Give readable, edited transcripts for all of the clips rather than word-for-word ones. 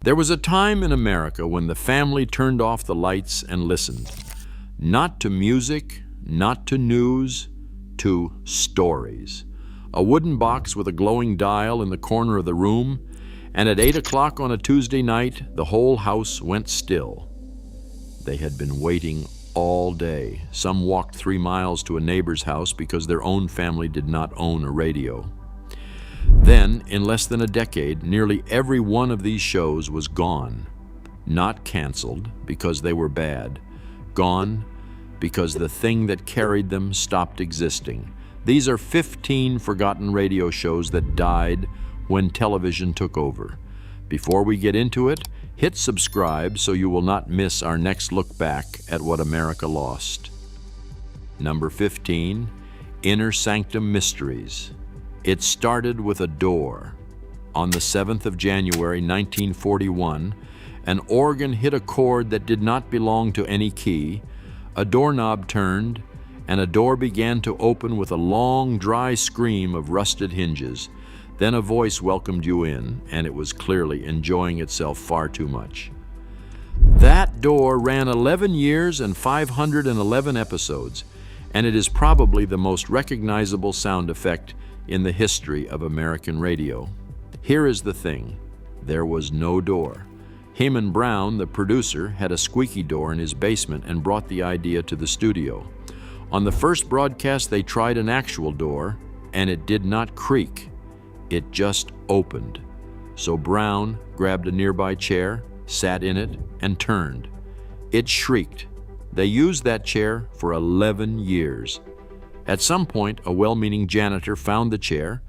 There was a time in America when the family turned off the lights and listened. Not to music, not to news, to stories. A wooden box with a glowing dial in the corner of the room, and at 8 o'clock on a Tuesday night, the whole house went still. They had been waiting all day. Some walked 3 miles to a neighbor's house because their own family did not own a radio. Then, in less than a decade, nearly every one of these shows was gone. Not canceled because they were bad. Gone because the thing that carried them stopped existing. These are 15 forgotten radio shows that died when television took over. Before we get into it, hit subscribe so you will not miss our next look back at what America lost. Number 15, Inner Sanctum Mysteries. It started with a door. On the 7th of January, 1941, an organ hit a chord that did not belong to any key, a doorknob turned, and a door began to open with a long, dry scream of rusted hinges. Then a voice welcomed you in, and it was clearly enjoying itself far too much. That door ran 11 years and 511 episodes, and it is probably the most recognizable sound effect in the history of American radio. Here is the thing. There was no door. Heman Brown, the producer, had a squeaky door in his basement and brought the idea to the studio. On the first broadcast, they tried an actual door, and it did not creak. It just opened. So Brown grabbed a nearby chair, sat in it, and turned. It shrieked. They used that chair for 11 years. At some point, a well-meaning janitor found the chair,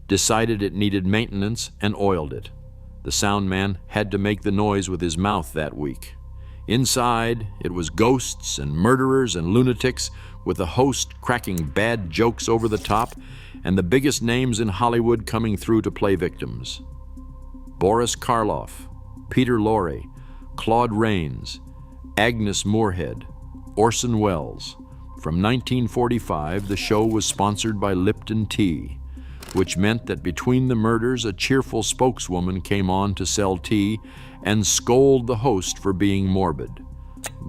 decided it needed maintenance, and oiled it. The sound man had to make the noise with his mouth that week. Inside, it was ghosts and murderers and lunatics, with the host cracking bad jokes over the top, and the biggest names in Hollywood coming through to play victims. Boris Karloff, Peter Lorre, Claude Rains, Agnes Moorehead, Orson Welles. From 1945, the show was sponsored by Lipton Tea, which meant that between the murders, a cheerful spokeswoman came on to sell tea and scold the host for being morbid.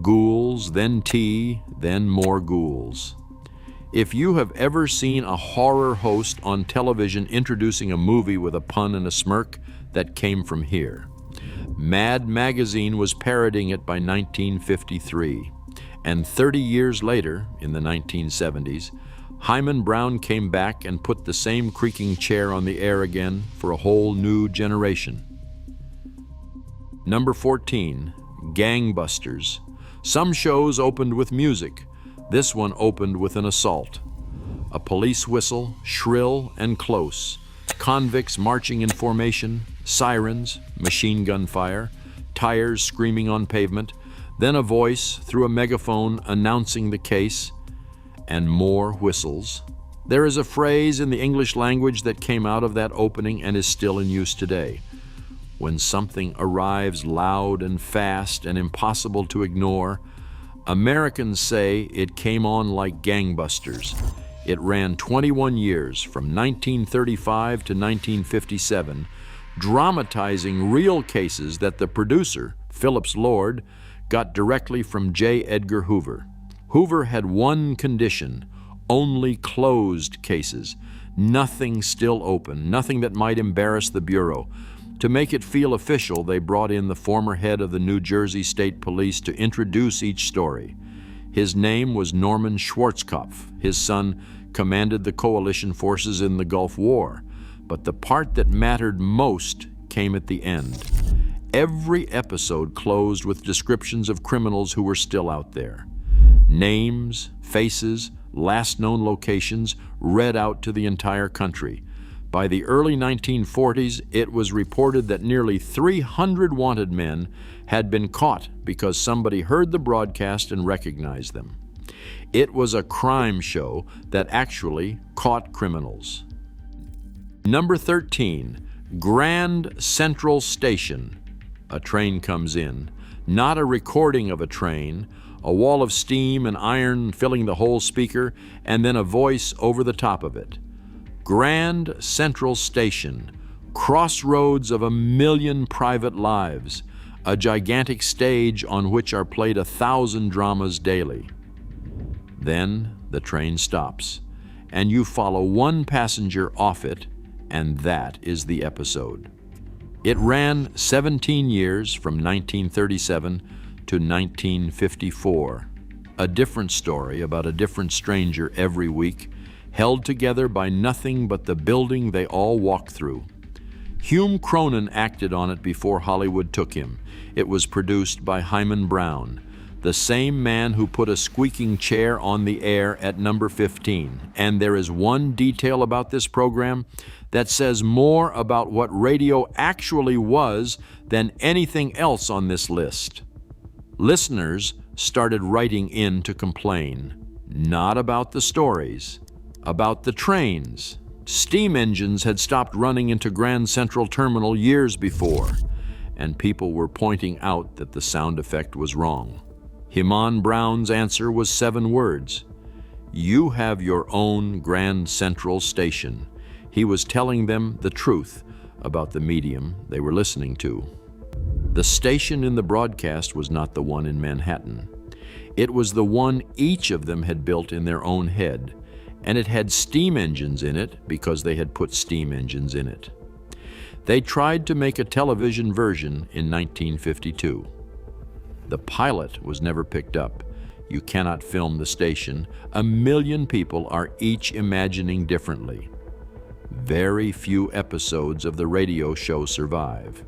Ghouls, then tea, then more ghouls. If you have ever seen a horror host on television introducing a movie with a pun and a smirk, that came from here. Mad Magazine was parodying it by 1953. And 30 years later, in the 1970s, Heman Brown came back and put the same creaking chair on the air again for a whole new generation. Number 14, Gangbusters. Some shows opened with music. This one opened with an assault. A police whistle, shrill and close. Convicts marching in formation, sirens, machine gun fire, tires screaming on pavement, then a voice through a megaphone announcing the case, and more whistles. There is a phrase in the English language that came out of that opening and is still in use today. When something arrives loud and fast and impossible to ignore, Americans say it came on like gangbusters. It ran 21 years, from 1935 to 1957, dramatizing real cases that the producer, Phillips Lord, got directly from J. Edgar Hoover. Hoover had one condition: only closed cases, nothing still open, nothing that might embarrass the Bureau. To make it feel official, they brought in the former head of the New Jersey State Police to introduce each story. His name was Norman Schwarzkopf. His son commanded the coalition forces in the Gulf War, but the part that mattered most came at the end. Every episode closed with descriptions of criminals who were still out there. Names, faces, last known locations read out to the entire country. By the early 1940s, it was reported that nearly 300 wanted men had been caught because somebody heard the broadcast and recognized them. It was a crime show that actually caught criminals. Number 13, Grand Central Station. A train comes in, not a recording of a train, a wall of steam and iron filling the whole speaker, and then a voice over the top of it. Grand Central Station, crossroads of 1,000,000 private lives, a gigantic stage on which are played 1,000 dramas daily. Then the train stops, and you follow one passenger off it, and that is the episode. It ran 17 years from 1937 to 1954. A different story about a different stranger every week, held together by nothing but the building they all walk through. Hume Cronin acted on it before Hollywood took him. It was produced by Hyman Brown, the same man who put a squeaking chair on the air at number 15. And there is one detail about this program that says more about what radio actually was than anything else on this list. Listeners started writing in to complain, not about the stories, about the trains. Steam engines had stopped running into Grand Central Terminal years before, and people were pointing out that the sound effect was wrong. Hyman Brown's answer was 7 words. You have your own Grand Central station. He was telling them the truth about the medium they were listening to. The station in the broadcast was not the one in Manhattan. It was the one each of them had built in their own head, and it had steam engines in it because they had put steam engines in it. They tried to make a television version in 1952. The pilot was never picked up. You cannot film the station. 1,000,000 people are each imagining differently. Very few episodes of the radio show survive.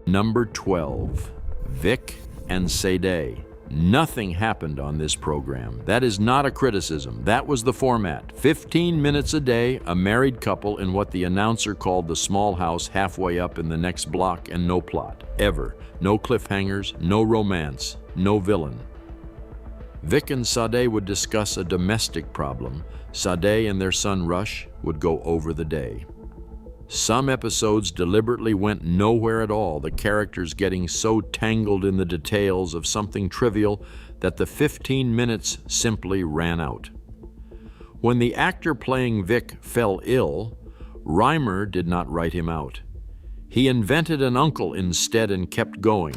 Number 12, Vic and Sade. Nothing happened on this program. That is not a criticism. That was the format. 15 minutes a day, a married couple in what the announcer called the small house halfway up in the next block, and no plot. Ever. No cliffhangers, no romance, no villain. Vic and Sade would discuss a domestic problem. Sade and their son Rush would go over the day. Some episodes deliberately went nowhere at all, the characters getting so tangled in the details of something trivial that the 15 minutes simply ran out. When the actor playing Vic fell ill, Reimer did not write him out. He invented an uncle instead and kept going.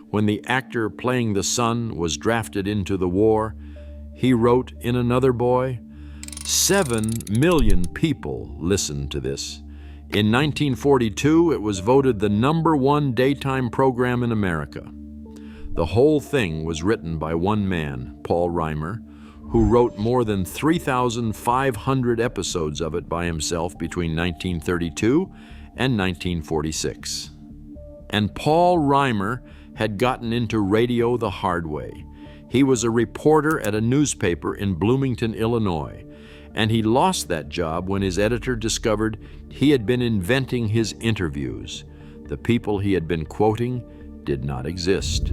When the actor playing the son was drafted into the war, he wrote in Another Boy, 7 million people listened to this. In 1942, it was voted the #1 daytime program in America. The whole thing was written by one man, Paul Reimer, who wrote more than 3,500 episodes of it by himself between 1932 and 1946. And Paul Reimer had gotten into radio the hard way. He was a reporter at a newspaper in Bloomington, Illinois, and he lost that job when his editor discovered he had been inventing his interviews. The people he had been quoting did not exist.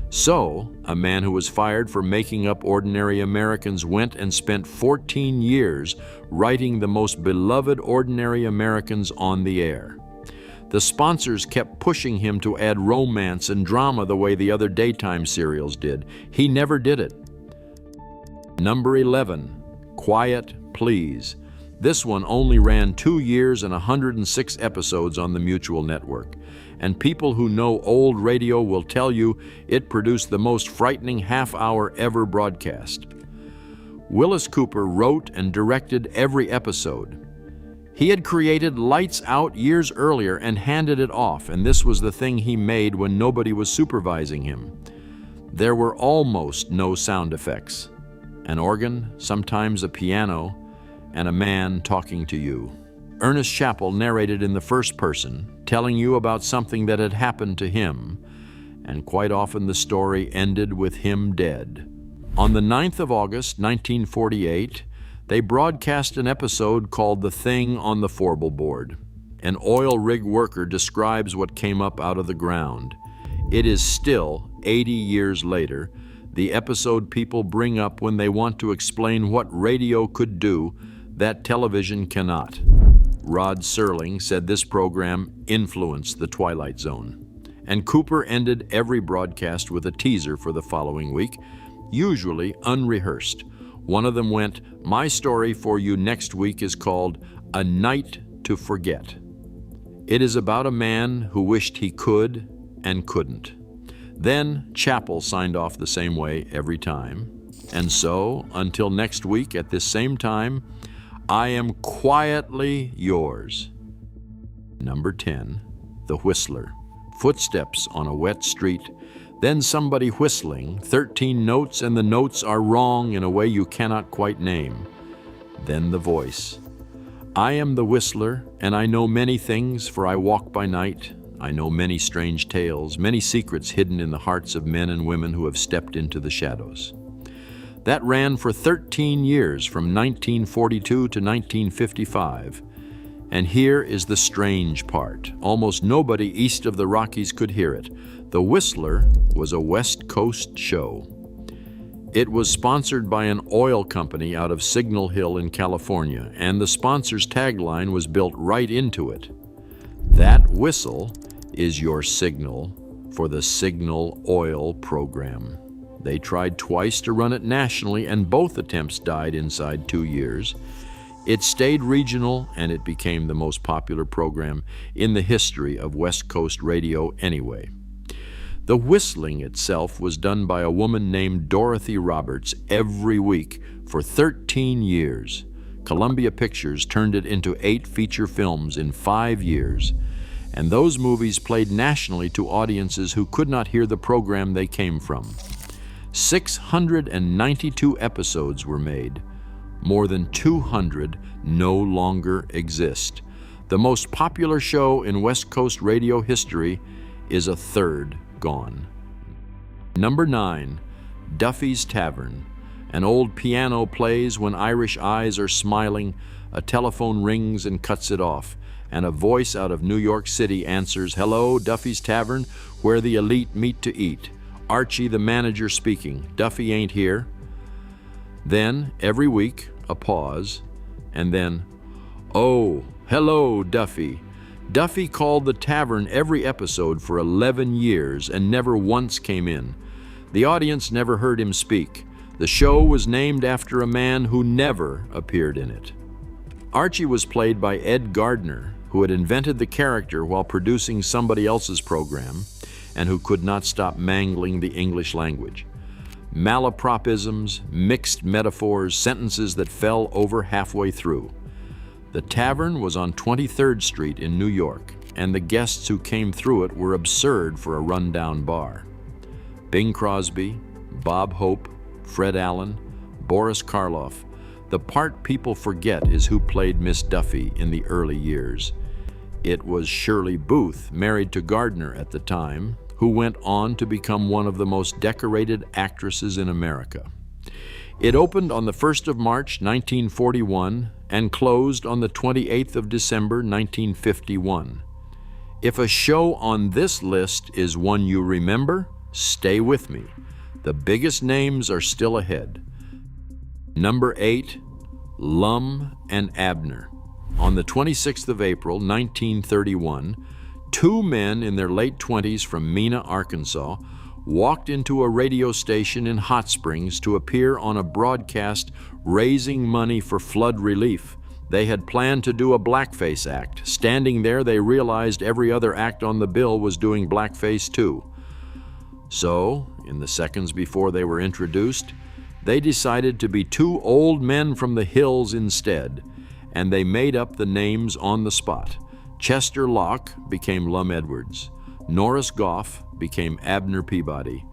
So, a man who was fired for making up ordinary Americans went and spent 14 years writing the most beloved ordinary Americans on the air. The sponsors kept pushing him to add romance and drama the way the other daytime serials did. He never did it. Number 11, Quiet Please. This one only ran 2 years and 106 episodes on the Mutual Network. And people who know old radio will tell you it produced the most frightening half-hour ever broadcast. Willis Cooper wrote and directed every episode. He had created Lights Out years earlier and handed it off, and this was the thing he made when nobody was supervising him. There were almost no sound effects. An organ, sometimes a piano, and a man talking to you. Ernest Chappell narrated in the first person, telling you about something that had happened to him, and quite often the story ended with him dead. On the 9th of August, 1948, they broadcast an episode called The Thing on the Forble Board. An oil rig worker describes what came up out of the ground. It is still, 80 years later, the episode people bring up when they want to explain what radio could do that television cannot. Rod Serling said this program influenced The Twilight Zone. And Cooper ended every broadcast with a teaser for the following week, usually unrehearsed. One of them went, "My story for you next week is called A Night to Forget." It is about a man who wished he could and couldn't. Then Chappell signed off the same way every time. And so, until next week at this same time, I am quietly yours. Number 10, The Whistler. Footsteps on a wet street, then somebody whistling, 13 notes, and the notes are wrong in a way you cannot quite name. Then the voice. I am the whistler, and I know many things, for I walk by night. I know many strange tales, many secrets hidden in the hearts of men and women who have stepped into the shadows. That ran for 13 years, from 1942 to 1955. And here is the strange part. Almost nobody east of the Rockies could hear it. The Whistler was a West Coast show. It was sponsored by an oil company out of Signal Hill in California, and the sponsor's tagline was built right into it. That whistle is your signal for the Signal Oil program. They tried twice to run it nationally, and both attempts died inside 2 years. It stayed regional, and it became the most popular program in the history of West Coast radio anyway. The whistling itself was done by a woman named Dorothy Roberts every week for 13 years. Columbia Pictures turned it into 8 feature films in 5 years, and those movies played nationally to audiences who could not hear the program they came from. 692 episodes were made. More than 200 no longer exist. The most popular show in West Coast radio history is a third gone. Number 9, Duffy's Tavern. An old piano plays when Irish eyes are smiling, a telephone rings and cuts it off, and a voice out of New York City answers, "Hello, Duffy's Tavern, where the elite meet to eat. Archie, the manager, speaking. Duffy ain't here." Then, every week, a pause, and then, "Oh, hello, Duffy." Duffy called the tavern every episode for 11 years and never once came in. The audience never heard him speak. The show was named after a man who never appeared in it. Archie was played by Ed Gardner, who had invented the character while producing somebody else's program, and who could not stop mangling the English language. Malapropisms, mixed metaphors, sentences that fell over halfway through. The tavern was on 23rd Street in New York, and the guests who came through it were absurd for a rundown bar. Bing Crosby, Bob Hope, Fred Allen, Boris Karloff. The part people forget is who played Miss Duffy in the early years. It was Shirley Booth, married to Gardner at the time, who went on to become one of the most decorated actresses in America. It opened on the 1st of March, 1941, and closed on the 28th of December, 1951. If a show on this list is one you remember, stay with me. The biggest names are still ahead. Number 8, Lum and Abner. On the 26th of April, 1931, 2 men in their late 20s from Mena, Arkansas, walked into a radio station in Hot Springs to appear on a broadcast raising money for flood relief. They had planned to do a blackface act. Standing there, they realized every other act on the bill was doing blackface too. So, in the seconds before they were introduced, they decided to be 2 old men from the hills instead, and they made up the names on the spot. Chester Locke became Lum Edwards. Norris Goff became Abner Peabody.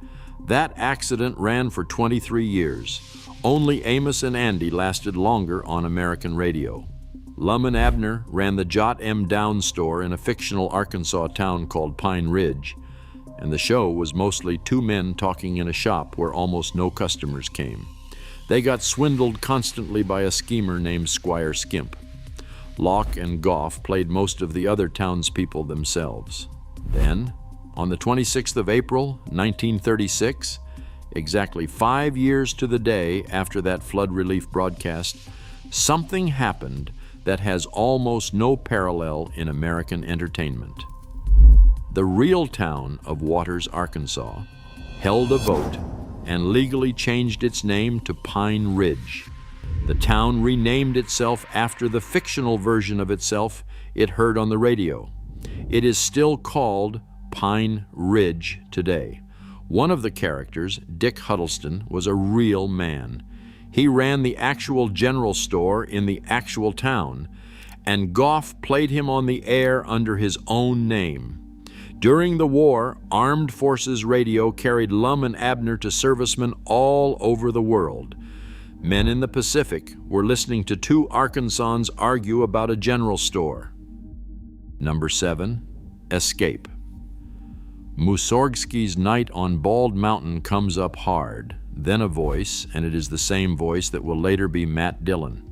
That accident ran for 23 years. Only Amos and Andy lasted longer on American radio. Lum and Abner ran the Jot M. Downs store in a fictional Arkansas town called Pine Ridge, and the show was mostly 2 men talking in a shop where almost no customers came. They got swindled constantly by a schemer named Squire Skimp. Locke and Goff played most of the other townspeople themselves. Then, on the 26th of April, 1936, exactly 5 years to the day after that flood relief broadcast, something happened that has almost no parallel in American entertainment. The real town of Waters, Arkansas, held a vote and legally changed its name to Pine Ridge. The town renamed itself after the fictional version of itself it heard on the radio. It is still called Pine Ridge today. One of the characters, Dick Huddleston, was a real man. He ran the actual general store in the actual town, and Goff played him on the air under his own name. During the war, Armed Forces Radio carried Lum and Abner to servicemen all over the world. Men in the Pacific were listening to two Arkansans argue about a general store. Number 7, Escape. Mussorgsky's Night on Bald Mountain comes up hard, then a voice, and it is the same voice that will later be Matt Dillon.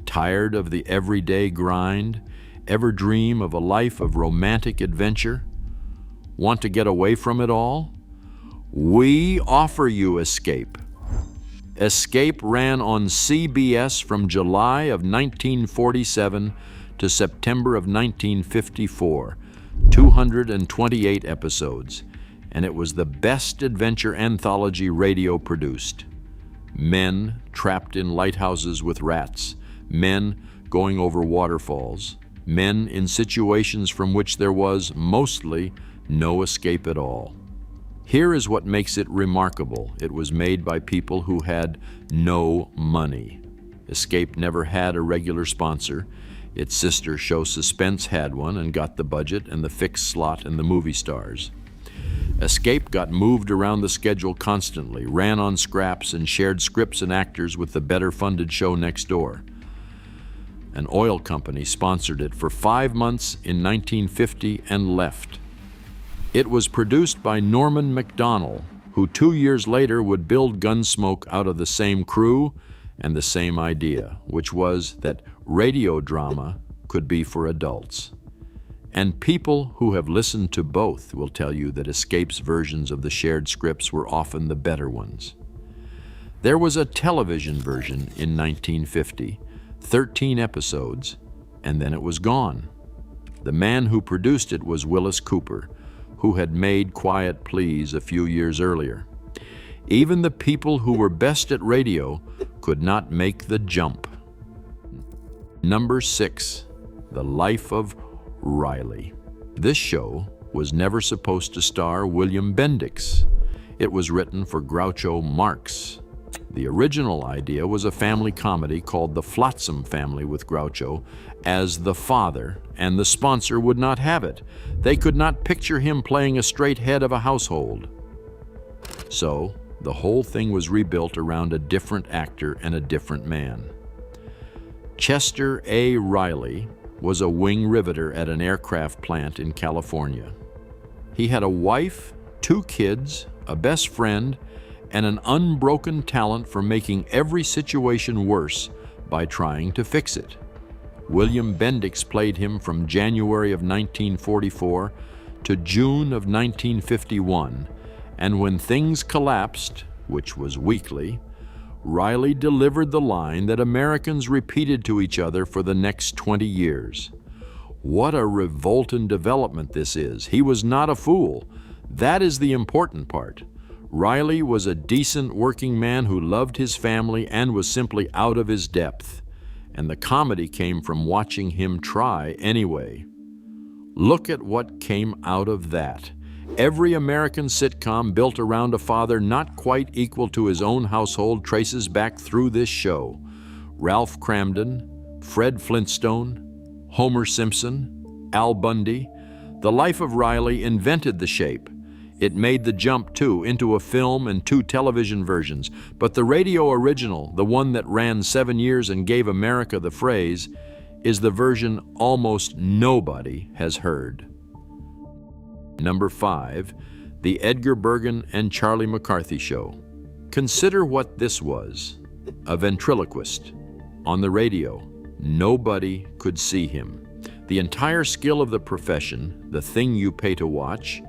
Tired of the everyday grind? Ever dream of a life of romantic adventure? Want to get away from it all? We offer you Escape. Escape ran on CBS from July of 1947 to September of 1954, 228 episodes, and it was the best adventure anthology radio produced. Men trapped in lighthouses with rats, men going over waterfalls, men in situations from which there was, mostly, no escape at all. Here is what makes it remarkable. It was made by people who had no money. Escape never had a regular sponsor. Its sister show Suspense had one and got the budget and the fixed slot and the movie stars. Escape got moved around the schedule constantly, ran on scraps, and shared scripts and actors with the better-funded show next door. An oil company sponsored it for 5 months in 1950 and left. It was produced by Norman Macdonnell, who 2 years later would build Gunsmoke out of the same crew and the same idea, which was that radio drama could be for adults. And people who have listened to both will tell you that Escape's versions of the shared scripts were often the better ones. There was a television version in 1950, 13 episodes, and then it was gone. The man who produced it was Willis Cooper, who had made Quiet Please a few years earlier. Even the people who were best at radio could not make the jump. Number 6, The Life of Riley. This show was never supposed to star William Bendix. It was written for Groucho Marx. The original idea was a family comedy called The Flotsam Family with Groucho as the father, and the sponsor would not have it. They could not picture him playing a straight head of a household. So, the whole thing was rebuilt around a different actor and a different man. Chester A. Riley was a wing riveter at an aircraft plant in California. He had a wife, 2 kids, a best friend, and an unbroken talent for making every situation worse by trying to fix it. William Bendix played him from January of 1944 to June of 1951, and when things collapsed, which was weekly, Riley delivered the line that Americans repeated to each other for the next 20 years. What a revolting development this is. He was not a fool. That is the important part. Riley was a decent working man who loved his family and was simply out of his depth. And the comedy came from watching him try anyway. Look at what came out of that. Every American sitcom built around a father not quite equal to his own household traces back through this show. Ralph Cramden, Fred Flintstone, Homer Simpson, Al Bundy. The Life of Riley invented the shape. It made the jump, too, into a film and 2 television versions. But the radio original, the one that ran 7 years and gave America the phrase, is the version almost nobody has heard. Number 5, The Edgar Bergen and Charlie McCarthy Show. Consider what this was. A ventriloquist. On the radio, nobody could see him. The entire skill of the profession, the thing you pay to watch,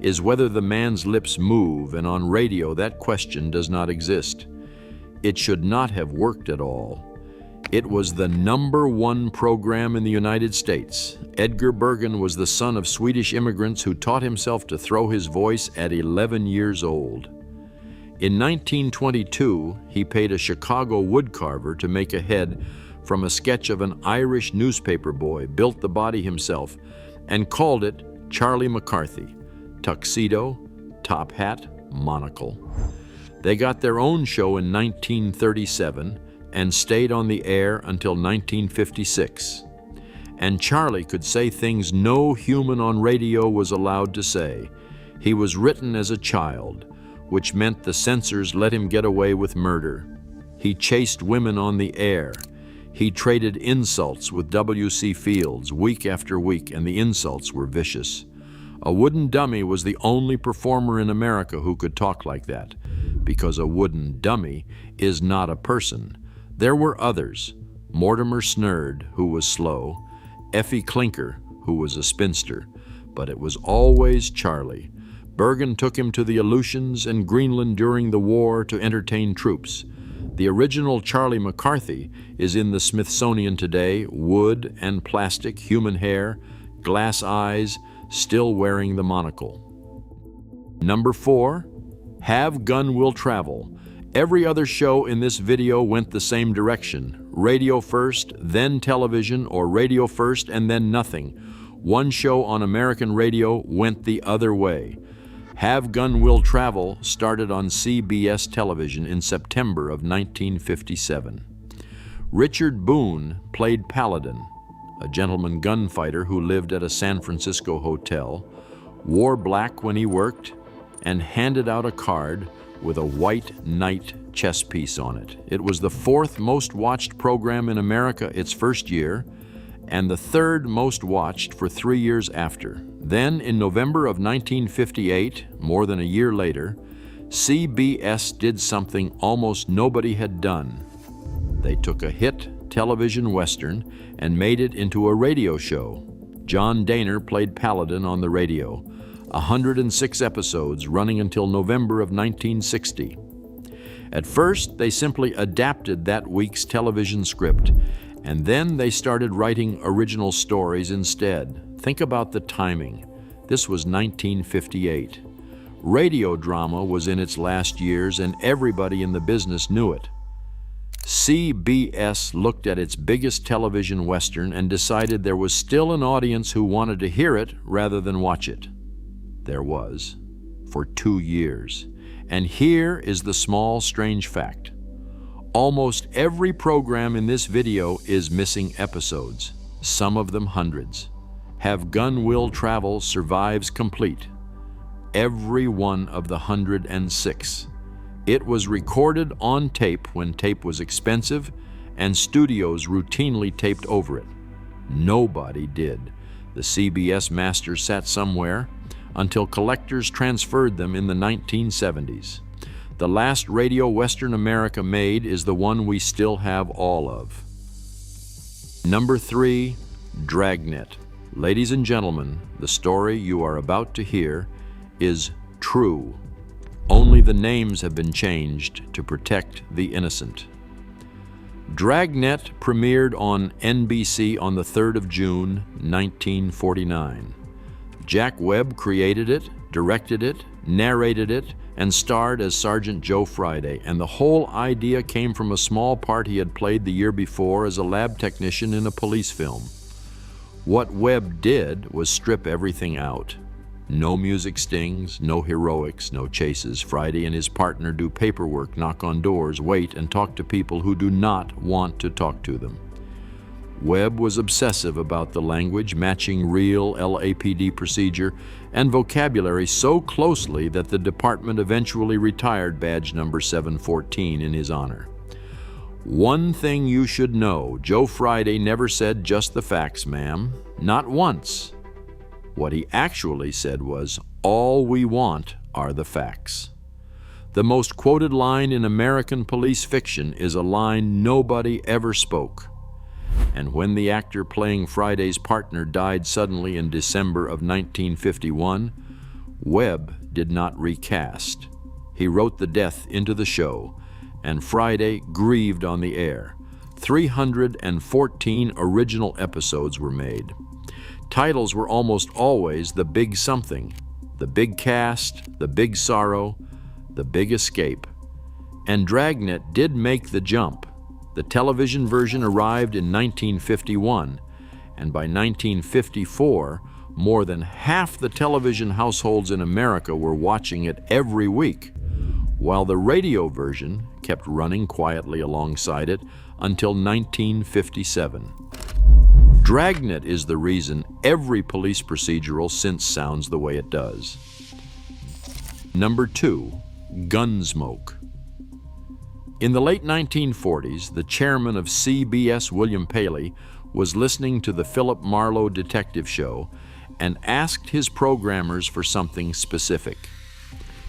is whether the man's lips move, and on radio that question does not exist. It should not have worked at all. It was the #1 program in the United States. Edgar Bergen was the son of Swedish immigrants who taught himself to throw his voice at 11 years old. In 1922, he paid a Chicago woodcarver to make a head from a sketch of an Irish newspaper boy, built the body himself, and called it Charlie McCarthy. Tuxedo, top hat, monocle. They got their own show in 1937 and stayed on the air until 1956. And Charlie could say things no human on radio was allowed to say. He was written as a child, which meant the censors let him get away with murder. He chased women on the air. He traded insults with W.C. Fields week after week, and the insults were vicious. A wooden dummy was the only performer in America who could talk like that, because a wooden dummy is not a person. There were others: Mortimer Snerd, who was slow, Effie Clinker, who was a spinster, but it was always Charlie. Bergen took him to the Aleutians and Greenland during the war to entertain troops. The original Charlie McCarthy is in the Smithsonian today, wood and plastic, human hair, glass eyes, still wearing the monocle. Number 4, Have Gun Will Travel. Every other show in this video went the same direction. Radio first, then television, or radio first and then nothing. One show on American radio went the other way. Have Gun Will Travel started on CBS television in September of 1957. Richard Boone played Paladin, a gentleman gunfighter who lived at a San Francisco hotel, wore black when he worked, and handed out a card with a white knight chess piece on it. It was the 4th most watched program in America its first year, and the 3rd most watched for 3 years after. Then, in November of 1958, more than a year later, CBS did something almost nobody had done. They took a hit television western and made it into a radio show. John Dehner played Paladin on the radio. 106 episodes running until November of 1960. At first, they simply adapted that week's television script, and then they started writing original stories instead. Think about the timing. This was 1958. Radio drama was in its last years, and everybody in the business knew it. CBS looked at its biggest television western and decided there was still an audience who wanted to hear it rather than watch it. There was, for 2 years. And here is the small, strange fact. Almost every program in this video is missing episodes, some of them hundreds. Have Gun Will Travel survives complete. Every one of the 106. It was recorded on tape when tape was expensive, and studios routinely taped over it. Nobody did. The CBS master sat somewhere until collectors transferred them in the 1970s. The last radio Western America made is the one we still have all of. Number 3, Dragnet. Ladies and gentlemen, the story you are about to hear is true. Only the names have been changed to protect the innocent. Dragnet premiered on NBC on the 3rd of June, 1949. Jack Webb created it, directed it, narrated it, and starred as Sergeant Joe Friday, and the whole idea came from a small part he had played the year before as a lab technician in a police film. What Webb did was strip everything out. No music stings, no heroics, no chases. Friday and his partner do paperwork, knock on doors, wait, and talk to people who do not want to talk to them. Webb was obsessive about the language, matching real LAPD procedure and vocabulary so closely that the department eventually retired badge number 714 in his honor. One thing you should know, Joe Friday never said just the facts, ma'am. Not once. What he actually said was, all we want are the facts. The most quoted line in American police fiction is a line nobody ever spoke. And when the actor playing Friday's partner died suddenly in December of 1951, Webb did not recast. He wrote the death into the show, and Friday grieved on the air. 314 original episodes were made. Titles were almost always The Big Something, The Big Cast, The Big Sorrow, The Big Escape. And Dragnet did make the jump. The television version arrived in 1951, and by 1954, More than half the television households in America were watching it every week, while the radio version kept running quietly alongside it until 1957. Dragnet is the reason every police procedural since sounds the way it does. Number 2, Gunsmoke. In the late 1940s, the chairman of CBS, William Paley, was listening to the Philip Marlowe detective show and asked his programmers for something specific.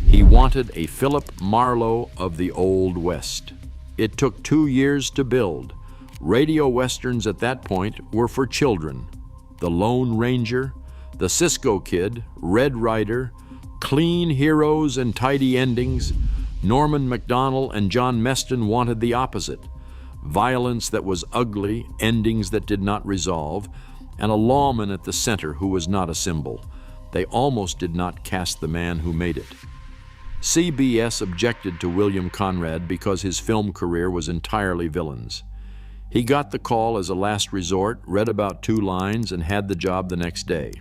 He wanted a Philip Marlowe of the Old West. It took 2 years to build. Radio westerns at that point were for children. The Lone Ranger, the Cisco Kid, Red Ryder, clean heroes and tidy endings. Norman Macdonald and John Meston wanted the opposite: violence that was ugly, endings that did not resolve, and a lawman at the center who was not a symbol. They almost did not cast the man who made it. CBS objected to William Conrad because his film career was entirely villains. He got the call as a last resort, read about 2 lines, and had the job the next day.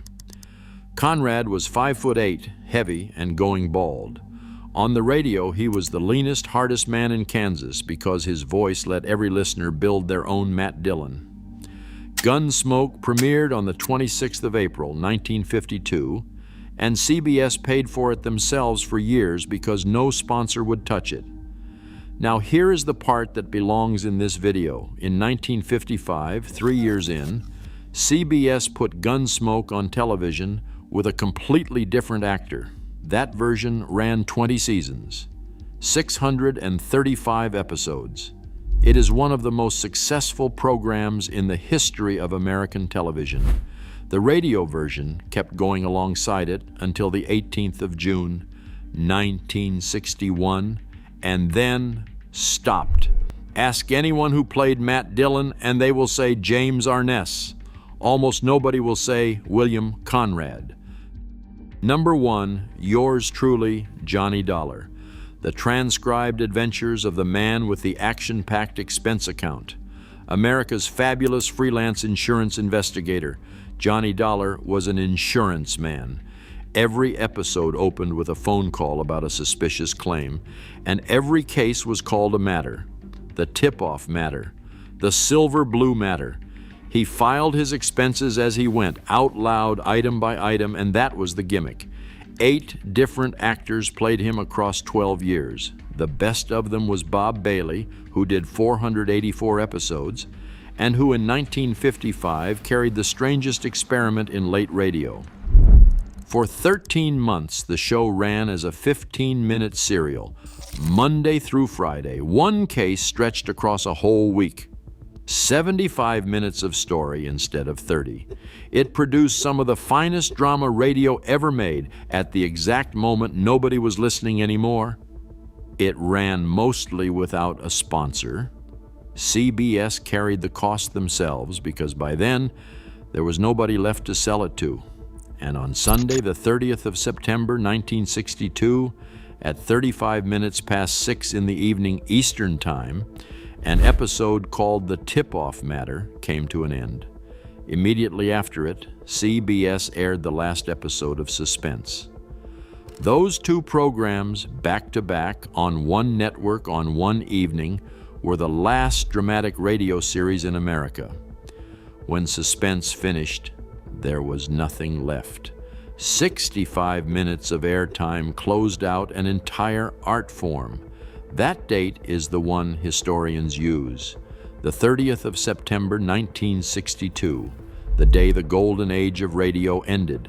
Conrad was 5'8", heavy, and going bald. On the radio, he was the leanest, hardest man in Kansas because his voice let every listener build their own Matt Dillon. Gunsmoke premiered on the 26th of April, 1952, and CBS paid for it themselves for years because no sponsor would touch it. Now here is the part that belongs in this video. In 1955, 3 years in, CBS put Gunsmoke on television with a completely different actor. That version ran 20 seasons, 635 episodes. It is one of the most successful programs in the history of American television. The radio version kept going alongside it until the 18th of June, 1961, and then stopped. Ask anyone who played Matt Dillon and they will say James Arness. Almost nobody will say William Conrad. Number 1, yours truly, Johnny Dollar. The transcribed adventures of the man with the action-packed expense account. America's fabulous freelance insurance investigator, Johnny Dollar was an insurance man. Every episode opened with a phone call about a suspicious claim, and every case was called a matter. The tip-off matter, the silver blue matter. He filed his expenses as he went, out loud, item by item, and that was the gimmick. 8 different actors played him across 12 years. The best of them was Bob Bailey, who did 484 episodes, and who in 1955 carried the strangest experiment in late radio. For 13 months, the show ran as a 15-minute serial, Monday through Friday. One case stretched across a whole week. 75 minutes of story instead of 30. It produced some of the finest drama radio ever made. At the exact moment nobody was listening anymore, it ran mostly without a sponsor. CBS carried the cost themselves because by then there was nobody left to sell it to. And on Sunday, the 30th of September, 1962, at 35 minutes past 6 in the evening Eastern Time, an episode called The Tip-Off Matter came to an end. Immediately after it, CBS aired the last episode of Suspense. Those 2 programs, back-to-back, on one network on one evening, were the last dramatic radio series in America. When Suspense finished, there was nothing left. 65 minutes of airtime closed out an entire art form. That date is the one historians use, the 30th of September, 1962, the day the golden age of radio ended.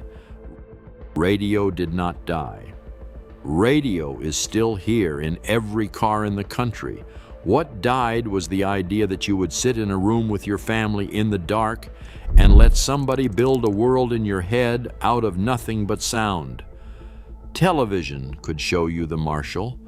Radio did not die. Radio is still here in every car in the country. What died was the idea that you would sit in a room with your family in the dark and let somebody build a world in your head out of nothing but sound. Television could show you the marshal.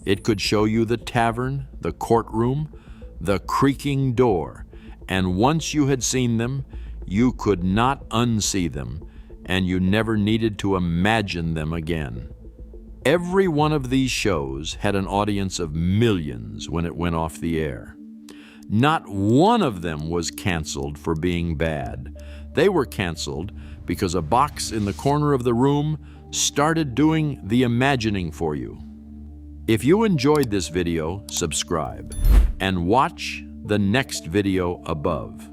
It could show you the tavern, the courtroom, the creaking door, and once you had seen them, you could not unsee them, and you never needed to imagine them again. Every one of these shows had an audience of millions when it went off the air. Not one of them was canceled for being bad. They were canceled because a box in the corner of the room started doing the imagining for you. If you enjoyed this video, subscribe and watch the next video above.